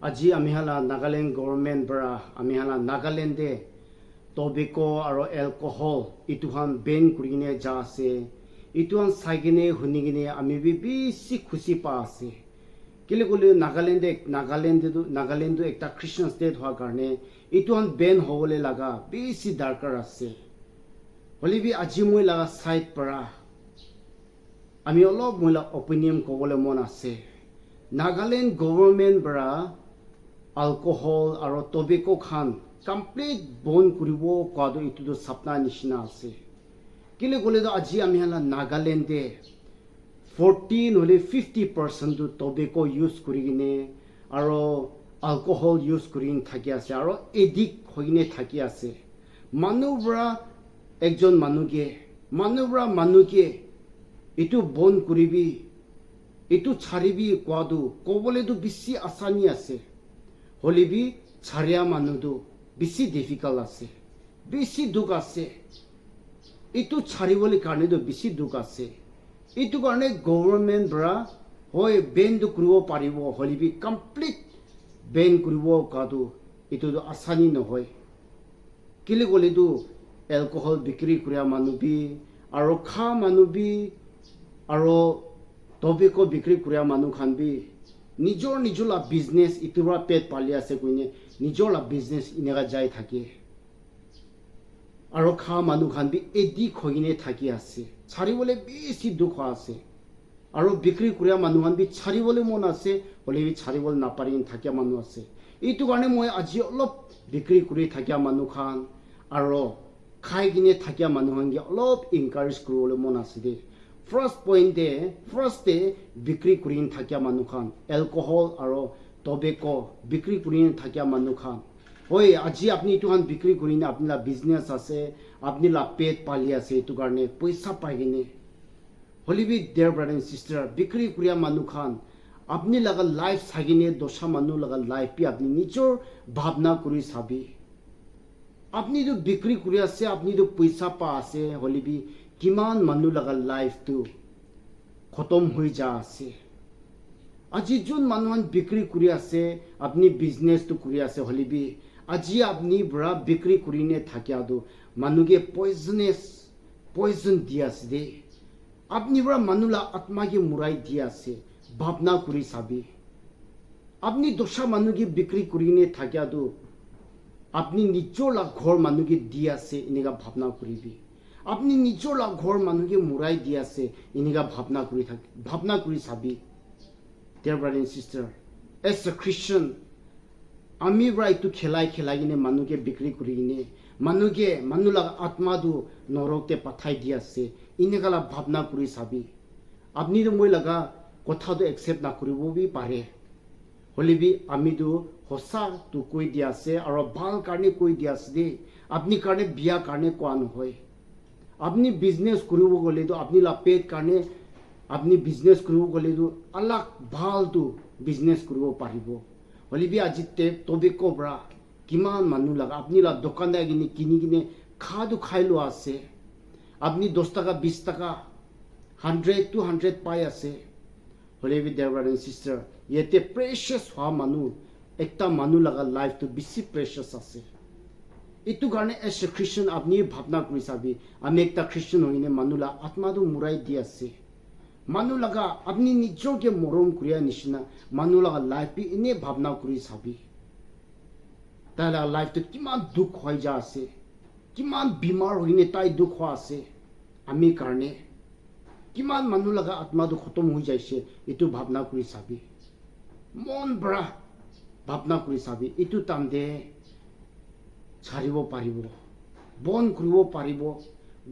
আজি আমি hala Nagaland government bara আমি hala Nagaland de tobacco aro alcohol ituhan ban kurine ja ase ituhan saigine hunigine ami bisi khushi pa ase kile kole Nagaland do ekta Christian state hoa karne ituhan ban hobole laga bisi darkar ase holibi aji moi laga side para আমি অলপ মইলা opinion কবলে মন আছে Nagaland government bara alcohol aro tobacco khan complete bon kuribo kwado itu do sapna nishina ase kile gole do aji ami hala Nagaland de 14 hole 50% do tobacco use kurigine aro alcohol use kurin thaki ase aro addict hoine thaki ase manubra ekjon manuge itu bon kuribi itu charibi kwado kobole do bisi asani ase holibi charia manudu bisi difficult ase bisi duk ase itu charibole karne do bisi duk ase itu karne government bra hoy ban do kuribo paribo holibi complete ban kuribo kadu itu do asani no hoy kile gole do alcohol bikri kuriya manubi aro kha manubi aro tobacco bikri kuriya manu khan bi nijor la business itubra pet pali ase koine nijor la business inega jai thake aro kha manu khan bi edi khogine thaki ase chari bole bisi dukh ase aro bikri kuriya manu khan bi chari bole mon ase bole bi chari bol na parin thakya manu ase itu karne moi aji olop bikri kuri thakya manu khan aro khai gine thakya manu khan gi olop encourage kurole mon ase de first day bikri kurin thakya manu khan alcohol aro tobacco bikri kurin thakya manu khan hoy aji apni itu khan bikri kurin apni la business ase apni la pet pali ase itu karne paisa paigine holibi dear brother and sister bikri kuriya manu khan apni laga life sagine dosha manu laga life pi apni nijor bhabna kuri sabi apni do bikri kuriya ase apni do paisa pa ase holibi কিমান মানুহ লগা লাইফটো খতম হৈ যা আছে আজি যোন মানুহ বিক্রি কৰি আছে আপনি বিজনেসটো কৰি আছে হলিবি আজি আপনি বৰা বিক্ৰি কৰিনে থাকিয়াদো মানুহে পয়জন দি আছে দে আপনি বৰা মানুলা আত্মাকে মুৰাই দি আছে ভাবনা কৰি চাবি আপনি দোষা মানুহে বিক্ৰি কৰিনে থাকিয়াদো আপনি নিজলা ঘৰ মানুহে দি আছে এনেকা ভাবনা কৰিবি আপনি নিজলা ঘর মানুষকে মুরাই দি আছে ইনিগা ভাবনা করি সাবি dear brother and sister as a Christian আমি রাই তো খেলাই কিনে মানুষকে বিক্রি করি কিনে মানুলা আত্মা দু নরকতে পাঠাই দি আছে ইনিগালা ভাবনা করি সাবি আপনি তো মই লাগা কথা তো একসেপ্ট না করিববি পারে হলিবি আমি তো হসা তো কই দি আছে আর ভাল কারণে কই দি আছে দে আপনি কারণে বিয়া কারণে কোয়া নহয় আপনি বিজনেস করিব গলে তো আপনি লা পেট কারণে আপনি বিজনেস করিব গলে তো আল্লাহ ভাল তো বিজনেস করিব পারিব হলিবি আজিতে তবিকো ব্রা কিমান মানু লাগা আপনি লা দোকানদার কিনি কিনে খাদু খাইলো আছে আপনি 10 টাকা 20 টাকা 100 200 পাই আছে হলিবি dear brother and sister ইয়েতে প্রেশাস হওয়া মানু একটা মানু লাগা লাইফ তো বেশি প্রেশাস আছে itu karne as a Christian apni bhabna kuri sabi ami ekta Christian hoine manula atma do murai di ase manulaga apni nijor ke morom kuriya nishina manulaga life pi ine bhabna kuri sabi tala life to kiman dukh hoi ja ase kiman bimar hoine tai dukh ho ase ami karne kiman manulaga atma do khotom hoi jaise itu bhabna kuri sabi mon bra bhabna kuri sabi itu tamde ছাড়িব পাৰিব বন কৰিব পাৰিব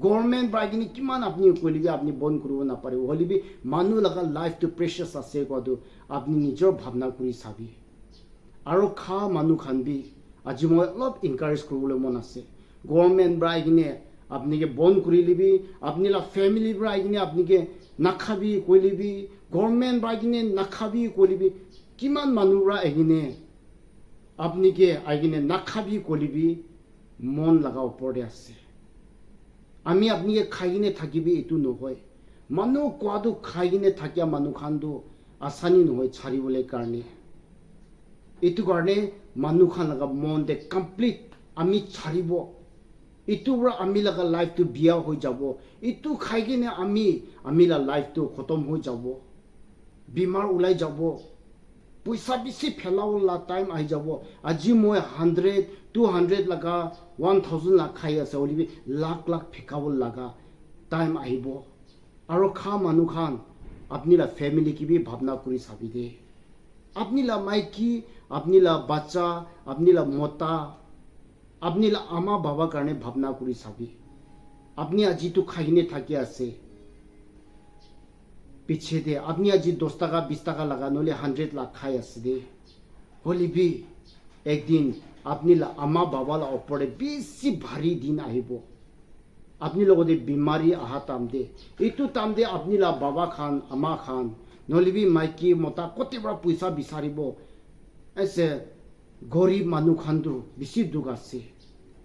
government ব্ৰাগিনি কিমান আপুনি কলিবি আপুনি বন কৰিব না পাৰিব হলিবি মানুহ লগা লাইফ টু প্ৰেশাস আছে কদু আপুনি নিজৰ ভাবনা কৰি চাবি আৰু খা মানুহ খানবি আজি মই অলপ এনকাৰেজ কৰিবলৈ মন আছে গভৰ্ণমেণ্ট ব্ৰাগিনি আপুনিকে বন কৰি লিবি আপুনি লা ফ্যামিলি ব্ৰাগিনি আপুনিকে নাখাবি কলিবি গভৰ্ণমেণ্ট ব্ৰাগিনি নাখাবি কলিবি কিমান মানুহ ব্ৰা এগিনে আপনি কে আইগিনে নাখাবি কলিবি মন লাগা ওপৰে আছে আমি আপনি কে খাইগিনে থাকিবি এটু নহয় মানুহ কোৱাটো খাইগিনে থাকিয়া মানুহ খানটো আসানি নহয় ছাড়িবলৈ কাৰণে itu karne manu khan laga mon de complete ami charibo itu bra ami laga life to biya hoi jabo itu khai kine ami la life to khotom hoi jabo bimar ulai jabo puisa bisi phelao la time ai jabo aji moi 100 200 laga 1000 la khai ase olibi lakh lakh phekawol laga time aibo aro kha manu khan apni la family ki bhi bhavna kuri sabi de apni la maiki apni la bacha apni la mota apni la ama baba karne bhavna kuri sabi apni aji tu khaine thaki ase piche de apni aji 10 taka 20 taka laga nole 100 lakh khai ase de holi bhi ek din apni la ama baba la opore bisi bhari din aibo apni logo de bimari aha tamde itu tamde apni la baba khan ama khan nole bhi maiki mota kote bra puisa bisaribo ase gorib manu khan du bisi dugase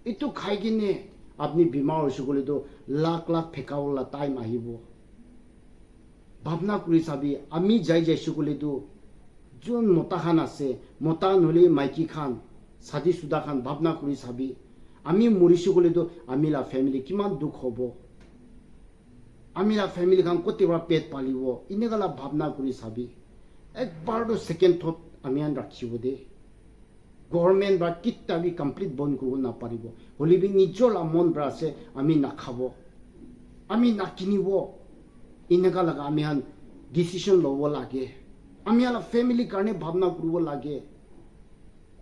itu khai gine apni bimar hoisugole do lakh lakh phekawla time ahibo bhavna kuri sabi ami jai jai sugole do jon mota khan ase mota nole maiki khan sadi suda khan bhavna kuri sabi ami murisu gole do ami la family kiman dukh hobo ami la family khan kote bra pet palibo inegala bhavna kuri sabi ekbar do second thought ami an rakhibo de government ba kitta bi complete bon ko na paribo holi bi nijol amon bra se ami na khabo ami na kinibo inegala ga ami han decision lobo lage ami la family karne bhavna kuribo lage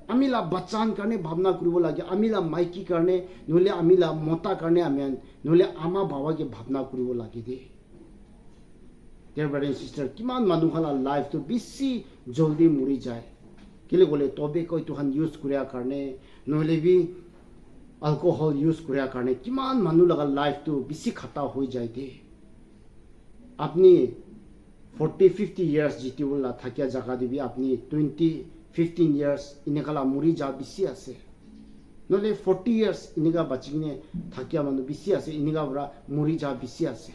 ami la bachan karne bhavna kuribo lage ami la maiki karne nole ami la mota karne ami nole ama baba ke bhavna kuribo lage de dear brother and sister kiman manu khala life to bisi joldi muri jai kile gole tobe koi tu han use kuriya karne nole bi alcohol use kuriya karne kiman manu laga life to bisi khata hoi jai de apni 40 50 years jiti wala thakya jaga de bi apni 15 years inekala muri ja bisi ase nole 40 years inega bachine thakya manu bisi ase inega bra muri ja bisi ase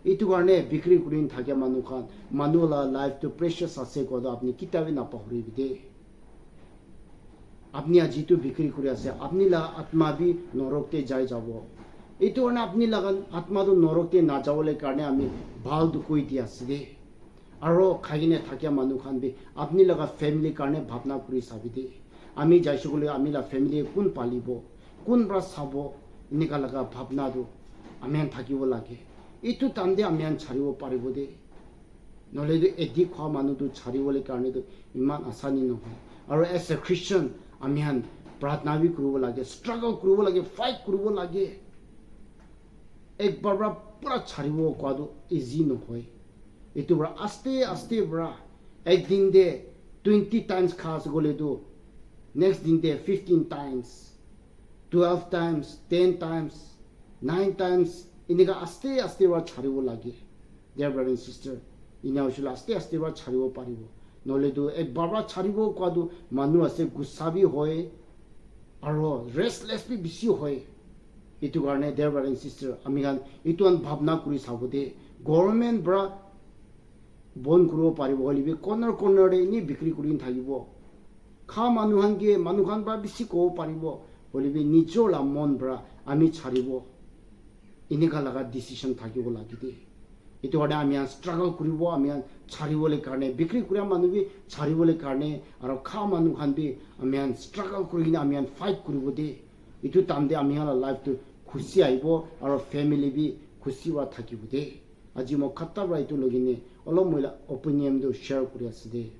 itu garne bikri kurin thakya manu khan manu la life to precious ase ko do apni kitabe na pahuri bide apni aji to bikri kuri ase apni la atma bi norokte jai jabo itu garne apni lagan atma do norokte na jawole karne ami bhal du koi di ase de aro khagine thakya manu khan bi apni laga family karne bhavna kuri sabide ami jaisugule ami la family kun palibo kun bra sabo inika laga bhavna do ami thakibo lage itu tamde ami an charibo paribo de nole do edi khwa manu do charibole karne do iman asani no hoy aro as a Christian ami han pratna bi kuribo lage struggle kuribo lage fight kuribo lage ek bar bra pura charibo kwa do easy no hoy itu bra aste bra ek din de 20 times khas gole do next din de 15 times 12 times 10 times 9 times iniga aste bra charibo lage dear brother and sister ina ushula aste bra charibo paribo nole do ek barbara charibo kwa do manu ase gussa bi hoy aro restless bi bisi hoy itu garne dear brother and sister amigan itu an bhavna kuri sabode government bra bon kuro paribo holibe corner de ni bikri kurin thagibo kha manu hange manu khan ba bisi ko paribo holibe nijola mon bra ami charibo inika laga decision thagibo lagide itu wada ami struggle kuribo ami charibole karne bikri kuria manu bi charibole karne aro kha manu khan bi ami struggle kurina ami fight kuribo de itu tamde ami la life to khushi aibo aro family bi khushi wa thakibo de aji mo khatta right to logine olo moila opinion do share kuri aside